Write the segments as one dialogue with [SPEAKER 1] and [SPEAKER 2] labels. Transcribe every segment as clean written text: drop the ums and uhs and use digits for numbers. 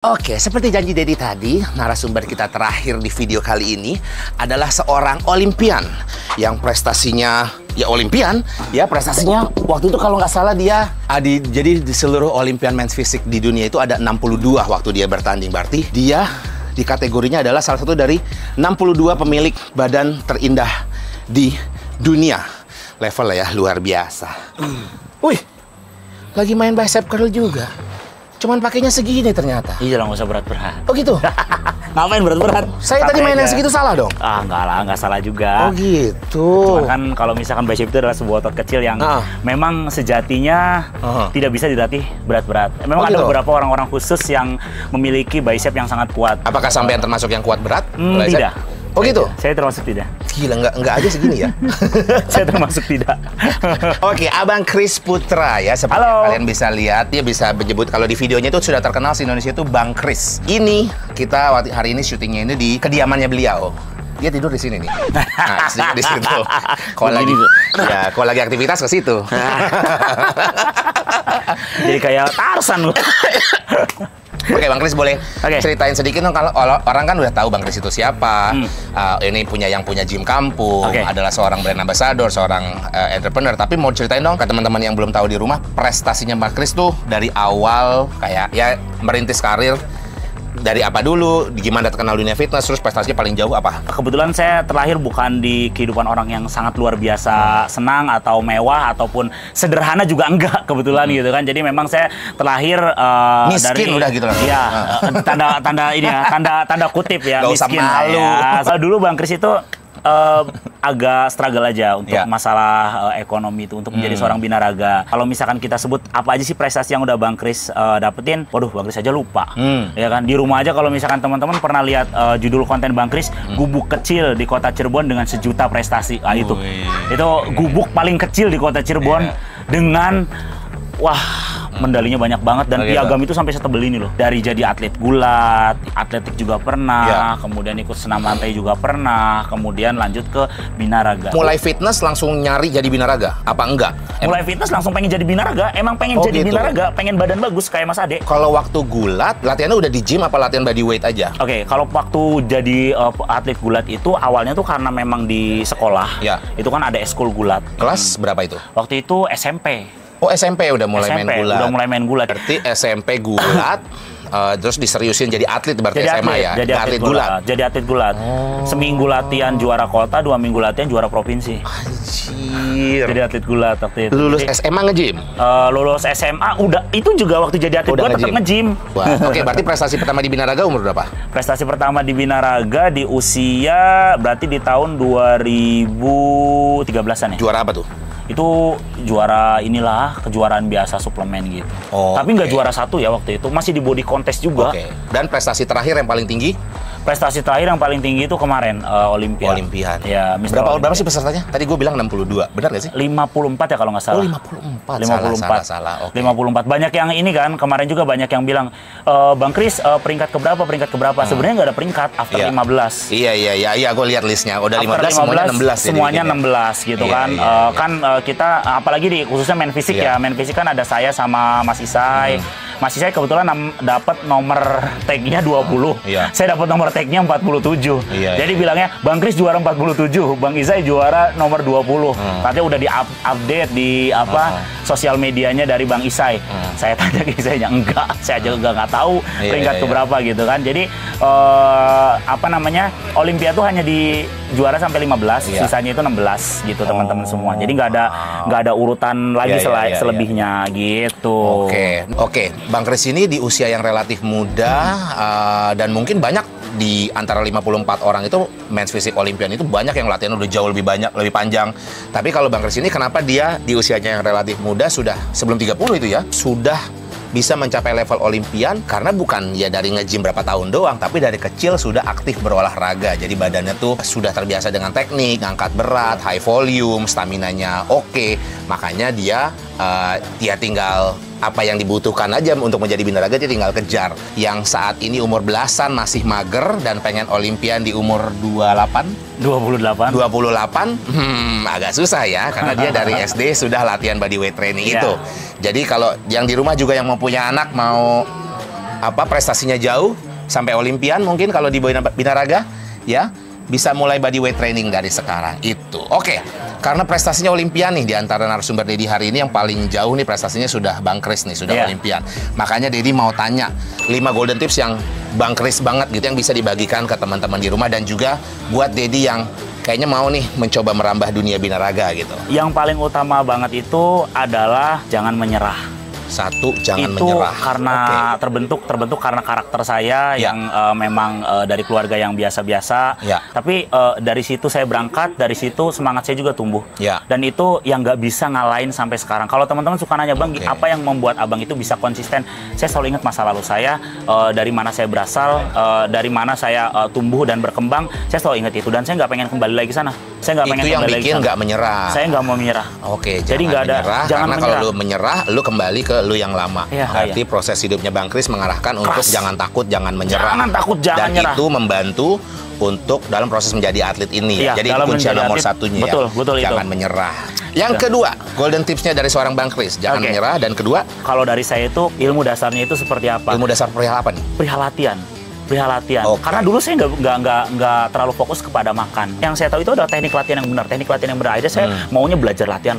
[SPEAKER 1] Oke, seperti janji Dedi tadi, narasumber kita terakhir di video kali ini adalah seorang olimpian yang prestasinya prestasinya waktu itu kalau nggak salah dia jadi di seluruh olimpian men's physique di dunia itu ada 62 waktu dia bertanding. Berarti dia di kategorinya adalah salah satu dari 62 pemilik badan terindah di dunia. Level ya luar biasa. Wih, lagi main bicep curl juga. Cuman pakainya segini ternyata.
[SPEAKER 2] Iya lah, nggak usah berat-berat.
[SPEAKER 1] Oh gitu?
[SPEAKER 2] Ngapain berat-berat?
[SPEAKER 1] Saya tadi main yang segitu salah dong?
[SPEAKER 2] Ah, enggak lah, nggak salah juga.
[SPEAKER 1] Oh gitu.
[SPEAKER 2] Cuma kan kalau misalkan bicep itu adalah sebuah otot kecil yang memang sejatinya tidak bisa dilatih berat-berat. Memang ada beberapa orang-orang khusus yang memiliki bicep yang sangat kuat.
[SPEAKER 1] Apakah sampean termasuk yang kuat berat?
[SPEAKER 2] Tidak.
[SPEAKER 1] Oh gitu?
[SPEAKER 2] Saya termasuk tidak.
[SPEAKER 1] Gila, nggak aja segini ya?
[SPEAKER 2] Saya termasuk tidak.
[SPEAKER 1] Oke, Abang Chris Putra ya. Seperti yang kalian bisa lihat, dia bisa menyebut kalau di videonya itu sudah terkenal di Indonesia itu Bang Chris. Ini kita hari ini syutingnya ini di kediamannya beliau. Dia tidur di sini nih. Nah, sedikit di situ. Kalau lagi aktivitas ke situ.
[SPEAKER 2] Jadi kayak Tarzan loh.
[SPEAKER 1] Oke, Bang Chris boleh ceritain sedikit dong, kalau orang kan udah tahu Bang Chris itu siapa. Ini yang punya gym kampung, adalah seorang brand ambassador, seorang entrepreneur. Tapi mau ceritain dong ke teman-teman yang belum tahu di rumah, prestasinya Bang Chris tuh dari awal kayak ya merintis karir. Dari apa dulu, gimana terkenal dunia fitness, terus prestasinya paling jauh apa?
[SPEAKER 2] Kebetulan saya terlahir bukan di kehidupan orang yang sangat luar biasa senang atau mewah ataupun sederhana juga enggak kebetulan gitu kan. Jadi memang saya terlahir
[SPEAKER 1] miskin dari, udah gitu lah.
[SPEAKER 2] Iya, tanda ini ya, tanda kutip ya,
[SPEAKER 1] gak
[SPEAKER 2] miskin.
[SPEAKER 1] Usah malu.
[SPEAKER 2] Ya. So, dulu Bang Chris itu agak struggle aja untuk masalah ekonomi itu, untuk menjadi seorang binaraga. Kalau misalkan kita sebut apa aja sih prestasi yang udah Bang Chris dapetin, waduh Bang Chris aja lupa. Ya kan, di rumah aja kalau misalkan teman-teman pernah lihat judul konten Bang Chris, gubuk kecil di kota Cirebon dengan 1 juta prestasi. Nah, itu gubuk paling kecil di kota Cirebon dengan medalinya banyak banget dan piagam itu sampai setebel ini loh. Dari jadi atlet gulat, atletik juga pernah, kemudian ikut senam lantai juga pernah, kemudian lanjut ke binaraga.
[SPEAKER 1] Mulai fitness langsung nyari jadi binaraga? Apa enggak?
[SPEAKER 2] Mulai fitness langsung pengen jadi binaraga, emang pengen jadi binaraga, pengen badan bagus kayak Mas Ade.
[SPEAKER 1] Kalau waktu gulat, latihannya udah di gym apa latihan body weight aja?
[SPEAKER 2] Oke, kalau waktu jadi atlet gulat itu awalnya tuh karena memang di sekolah, itu kan ada eskul gulat.
[SPEAKER 1] Kelas berapa itu?
[SPEAKER 2] Waktu itu SMP.
[SPEAKER 1] Oh, SMP udah mulai main gulat.
[SPEAKER 2] Udah mulai main gulat.
[SPEAKER 1] Berarti SMP gulat, terus diseriusin jadi atlet berarti jadi SMA ya?
[SPEAKER 2] Jadi atlet gulat. Jadi atlet gulat. Seminggu latihan juara kota, 2 minggu latihan juara provinsi.
[SPEAKER 1] Anjir.
[SPEAKER 2] Jadi atlet gulat waktu itu.
[SPEAKER 1] Lulus SMA nge-gym?
[SPEAKER 2] Lulus SMA udah, itu juga waktu jadi atlet gulat tetap nge-gym.
[SPEAKER 1] Oke, berarti prestasi pertama di binaraga umur berapa?
[SPEAKER 2] Prestasi pertama di binaraga di usia berarti di tahun 2013-an ya.
[SPEAKER 1] Juara apa tuh?
[SPEAKER 2] Itu juara kejuaraan biasa suplemen gitu. Tapi nggak juara 1 ya waktu itu, masih di body contest juga.
[SPEAKER 1] Dan prestasi terakhir yang paling tinggi?
[SPEAKER 2] Prestasi terakhir yang paling tinggi itu kemarin Olimpian.
[SPEAKER 1] Ya, berapa sih pesertanya? Tadi gue bilang 62, benar nggak sih?
[SPEAKER 2] 54 ya kalau nggak salah.
[SPEAKER 1] 54. Salah.
[SPEAKER 2] 54. Banyak yang ini kan, kemarin juga banyak yang bilang, Bang Chris peringkat keberapa? Sebenarnya nggak ada peringkat, after 15.
[SPEAKER 1] Iya, gue lihat listnya. Udah 15, semuanya 16.
[SPEAKER 2] Semuanya 16 gitu kan. Kita, apalagi khususnya main fisik ya. Main fisik kan ada saya sama Mas Isai. Mas Isai kebetulan dapat nomor tag-nya 20. Saya dapat nomor tag-nya 47. Jadi bilangnya Bang Chris juara 47, Bang Isai juara nomor 20. Katanya udah di-update di sosial medianya dari Bang Isai. Saya tanya ke Isainya, enggak, saya aja nggak tahu peringkat keberapa gitu kan. Jadi Olimpiade tuh hanya di juara sampai 15, sisanya itu 16 gitu teman-teman semua. Jadi nggak ada urutan lagi selebihnya gitu.
[SPEAKER 1] Oke. Bang Chris ini di usia yang relatif muda dan mungkin banyak di antara 54 orang itu men's physique Olimpian itu banyak yang latihan udah jauh lebih banyak, lebih panjang. Tapi kalau Bang Chris ini kenapa dia di usianya yang relatif muda sudah sebelum 30 itu ya, sudah bisa mencapai level Olimpian karena bukan ya dari nge-gym berapa tahun doang, tapi dari kecil sudah aktif berolahraga. Jadi badannya tuh sudah terbiasa dengan teknik, ngangkat berat, high volume, staminanya oke. Makanya dia tinggal apa yang dibutuhkan aja untuk menjadi binaraga, dia tinggal kejar. Yang saat ini umur belasan masih mager dan pengen Olimpian di umur 28, agak susah ya, karena dia dari SD sudah latihan body weight training itu. Jadi kalau yang di rumah juga yang mau punya anak, mau prestasinya jauh sampai Olimpian mungkin kalau di binaraga ya, bisa mulai body weight training dari sekarang itu. Oke. Karena prestasinya Olimpian nih, di antara narasumber Dedi hari ini yang paling jauh nih prestasinya sudah Bang Kris nih, sudah Olimpian. Makanya Dedi mau tanya 5 golden tips yang Bang Kris banget gitu, yang bisa dibagikan ke teman-teman di rumah dan juga buat Dedi yang kayaknya mau nih mencoba merambah dunia binaraga gitu.
[SPEAKER 2] Yang paling utama banget itu adalah jangan menyerah.
[SPEAKER 1] Satu, jangan
[SPEAKER 2] itu
[SPEAKER 1] menyerah.
[SPEAKER 2] Karena terbentuk karena karakter saya yang memang dari keluarga yang biasa-biasa. Tapi dari situ saya berangkat, dari situ semangat saya juga tumbuh. Dan itu yang nggak bisa ngalahin sampai sekarang. Kalau teman-teman suka nanya, Bang, apa yang membuat Abang itu bisa konsisten? Saya selalu ingat masa lalu saya, dari mana saya berasal, dari mana saya tumbuh dan berkembang. Saya selalu ingat itu dan saya nggak pengen kembali lagi sana. Saya nggak pengen
[SPEAKER 1] itu yang
[SPEAKER 2] kembali
[SPEAKER 1] bikin nggak menyerah.
[SPEAKER 2] Saya nggak mau menyerah.
[SPEAKER 1] Oke,
[SPEAKER 2] jadi nggak ada.
[SPEAKER 1] Karena kalau lu menyerah, lu kembali ke lu yang lama. Berarti proses hidupnya Bang Kris mengarahkan untuk jangan takut, jangan menyerah.
[SPEAKER 2] Jangan takut, jangan menyerah.
[SPEAKER 1] Dan itu membantu untuk dalam proses menjadi atlet ini. Jadi kunci nomor satunya
[SPEAKER 2] betul,
[SPEAKER 1] jangan menyerah. Yang kedua, golden tipsnya dari seorang Bang Kris, jangan menyerah. Dan kedua,
[SPEAKER 2] kalau dari saya itu ilmu dasarnya itu seperti apa?
[SPEAKER 1] Ilmu dasar perihal apa nih?
[SPEAKER 2] Perihal latihan. Karena dulu saya nggak terlalu fokus kepada makan. Yang saya tahu itu adalah teknik latihan yang benar. Akhirnya saya maunya belajar latihan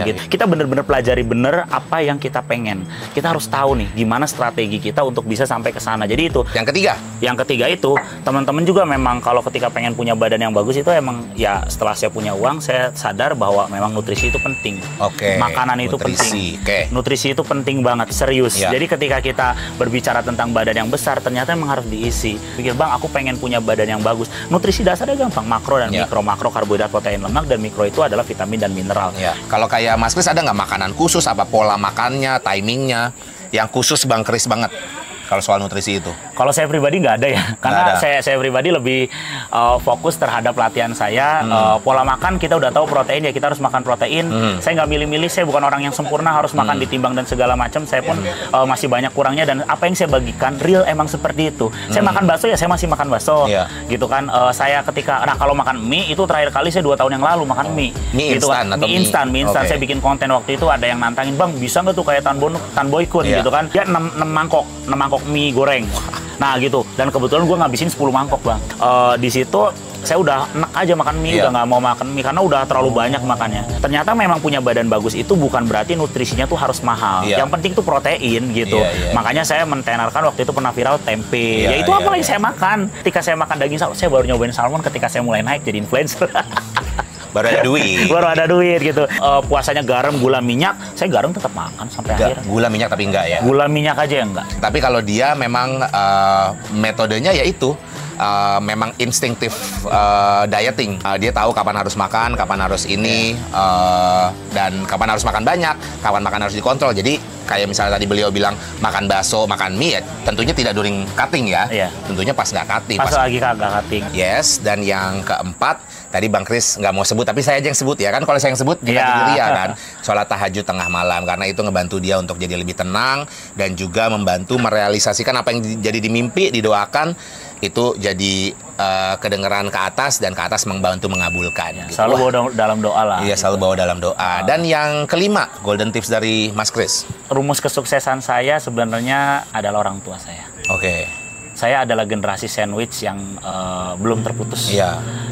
[SPEAKER 2] gitu. Kita bener-bener pelajari bener apa yang kita pengen. Kita harus tahu nih gimana strategi kita untuk bisa sampai ke sana. Jadi itu. Yang ketiga itu teman-teman juga memang kalau ketika pengen punya badan yang bagus itu emang ya setelah saya punya uang saya sadar bahwa memang nutrisi itu penting. Makanan itu penting. Nutrisi itu penting banget, serius. Jadi ketika kita berbicara tentang badan yang besar ternyata memang harus diisi. Pikir, Bang, aku pengen punya badan yang bagus. Nutrisi dasarnya gampang, makro dan mikro. Makro karbohidrat, protein, lemak, dan mikro itu adalah vitamin dan mineral.
[SPEAKER 1] Kalau kayak Mas Kris ada nggak makanan khusus, apa pola makannya, timingnya yang khusus Bang Kris banget? Kalau soal nutrisi itu?
[SPEAKER 2] Kalau saya pribadi nggak ada ya, karena saya pribadi lebih fokus terhadap latihan saya. Pola makan kita udah tahu protein ya, kita harus makan protein. Saya nggak milih-milih, saya bukan orang yang sempurna harus makan ditimbang dan segala macam. Saya pun masih banyak kurangnya dan apa yang saya bagikan real emang seperti itu. Saya makan bakso ya, saya masih makan bakso, gitu kan. Saya kalau makan mie itu terakhir kali saya 2 tahun yang lalu makan mie.
[SPEAKER 1] Mie
[SPEAKER 2] gitu
[SPEAKER 1] instan
[SPEAKER 2] kan.
[SPEAKER 1] atau
[SPEAKER 2] mie instan. Saya bikin konten waktu itu ada yang nantangin, Bang, bisa nggak tuh kayak Tan Boy Kun gitu kan? Dia 6 mangkok mie goreng. Nah gitu, dan kebetulan gue ngabisin 10 mangkok, Bang. Di situ saya udah enak aja makan mie, udah nggak mau makan mie karena udah terlalu banyak makannya. Ternyata memang punya badan bagus itu bukan berarti nutrisinya tuh harus mahal. Yang penting tuh protein gitu. Makanya saya mentenarkan waktu itu pernah viral tempe. Ya itu apa lagi saya makan. Ketika saya makan daging salmon, saya baru nyobain salmon ketika saya mulai naik jadi influencer.
[SPEAKER 1] Baru ada duit
[SPEAKER 2] gitu. Puasanya garam, gula, minyak, saya garam tetap makan sampai akhir.
[SPEAKER 1] Gula minyak tapi enggak ya?
[SPEAKER 2] Gula minyak aja enggak.
[SPEAKER 1] Tapi kalau dia memang metodenya yaitu memang instinctive dieting. Dia tahu kapan harus makan, kapan harus ini, dan kapan harus makan banyak, kapan makan harus dikontrol. Jadi kayak misalnya tadi beliau bilang makan bakso, makan mie, ya tentunya tidak during cutting ya. Tentunya pas nggak cutting.
[SPEAKER 2] Pas lagi nggak cutting.
[SPEAKER 1] Yes, dan yang keempat, tadi Bang Kris nggak mau sebut, tapi saya aja yang sebut ya kan. Kalau saya yang sebut, kita diri ya kan. Sholat tahajud tengah malam, karena itu ngebantu dia untuk jadi lebih tenang, dan juga membantu merealisasikan apa yang jadi di mimpi, didoakan, itu jadi kedengeran ke atas, dan ke atas membantu mengabulkan.
[SPEAKER 2] Selalu bawa dalam doa lah.
[SPEAKER 1] Iya, selalu bawa dalam doa. Dan yang kelima, golden tips dari Mas Kris.
[SPEAKER 2] Rumus kesuksesan saya sebenarnya adalah orang tua saya. Saya adalah generasi sandwich yang belum terputus.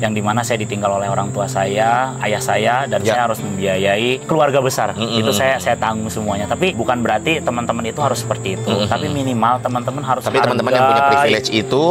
[SPEAKER 2] Yang dimana saya ditinggal oleh orang tua saya, ayah saya, dan saya harus membiayai keluarga besar. Itu saya tanggung semuanya. Tapi bukan berarti teman-teman itu harus seperti itu. Tapi minimal teman-teman harus
[SPEAKER 1] hargai. Teman-teman yang punya privilege itu,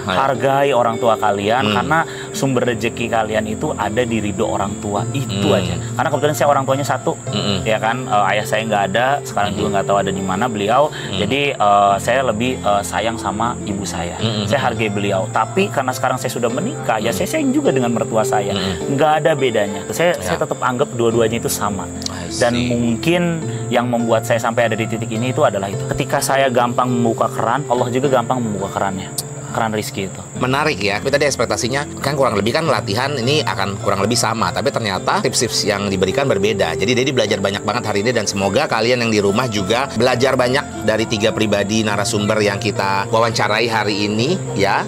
[SPEAKER 2] hargai orang tua kalian, karena sumber rezeki kalian itu ada di ridho orang tua itu aja. Karena kebetulan saya orang tuanya satu, ya kan. Ayah saya nggak ada, sekarang juga nggak tahu ada di mana beliau. Jadi saya lebih sayang sama ibu saya. Saya hargai beliau. Tapi karena sekarang saya sudah menikah, ya saya sayang juga dengan mertua saya. Nggak ada bedanya. Saya tetap anggap dua-duanya itu sama. Dan mungkin yang membuat saya sampai ada di titik ini itu adalah itu. Ketika saya gampang membuka keran, Allah juga gampang membuka kerannya. Keran rezeki itu.
[SPEAKER 1] Menarik ya. Kita tadi ekspektasinya kan kurang lebih kan latihan ini akan kurang lebih sama, tapi ternyata tips-tips yang diberikan berbeda. Jadi Dedi belajar banyak banget hari ini, dan semoga kalian yang di rumah juga belajar banyak dari 3 pribadi narasumber yang kita wawancarai hari ini ya.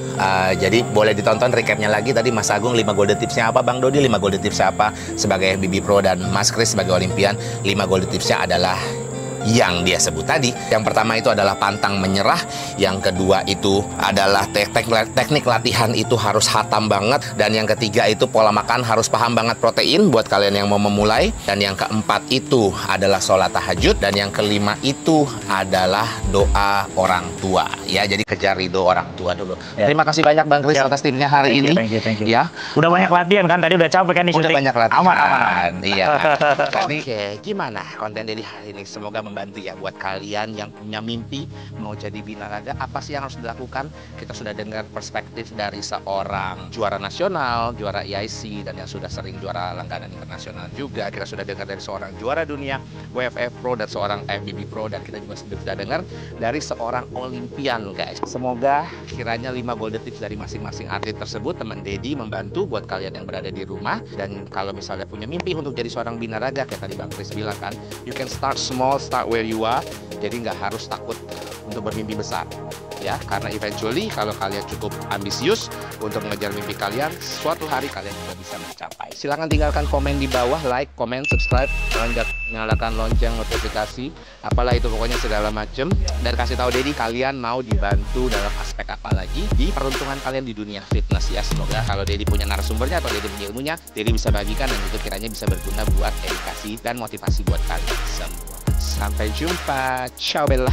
[SPEAKER 1] Jadi boleh ditonton recapnya lagi tadi Mas Agung 5 golden tipsnya apa, Bang Dodi 5 golden tipsnya apa sebagai FBB Pro, dan Mas Kris sebagai Olimpian 5 golden tipsnya adalah yang dia sebut tadi. Yang pertama itu adalah pantang menyerah, yang kedua itu adalah teknik latihan itu harus hatam banget, dan yang ketiga itu pola makan harus paham banget protein buat kalian yang mau memulai, dan yang keempat itu adalah sholat tahajud, dan yang kelima itu adalah doa orang tua. Ya, jadi kejar ridho orang tua dulu. Ya. Terima kasih banyak Bang Kris atas tipsnya hari ini.
[SPEAKER 2] Thank you.
[SPEAKER 1] Ya.
[SPEAKER 2] Udah banyak latihan kan, tadi udah capek kan nih
[SPEAKER 1] Udah banyak latihan.
[SPEAKER 2] Aman.
[SPEAKER 1] Iya. Oke, gimana konten dari hari ini? Semoga membantu ya buat kalian yang punya mimpi mau jadi binaraga. Apa sih yang harus dilakukan? Kita sudah dengar perspektif dari seorang juara nasional, juara EIC, dan yang sudah sering juara langganan internasional juga. Kita sudah dengar dari seorang juara dunia WFF Pro dan seorang FBB Pro, dan kita juga sudah dengar dari seorang Olimpian, guys. Semoga kiranya 5 golden tips dari masing-masing atlet tersebut teman Dedi membantu buat kalian yang berada di rumah. Dan kalau misalnya punya mimpi untuk jadi seorang binaraga, kayak tadi Bang Kris bilang kan, you can start small, start where you are. Jadi nggak harus takut untuk bermimpi besar, ya, karena eventually kalau kalian cukup ambisius untuk mengejar mimpi kalian, suatu hari kalian juga bisa mencapai. Silahkan tinggalkan komen di bawah, like, comment, subscribe, nyalakan lonceng notifikasi, apalah itu pokoknya segala macem, dan kasih tahu Dedi kalian mau dibantu dalam aspek apa lagi di peruntungan kalian di dunia fitness, ya. Semoga kalau Dedi punya narasumbernya atau Dedi punya ilmunya, Dedi bisa bagikan, dan itu kiranya bisa berguna buat edukasi dan motivasi buat kalian semua. Sampai jumpa, ciao Bella.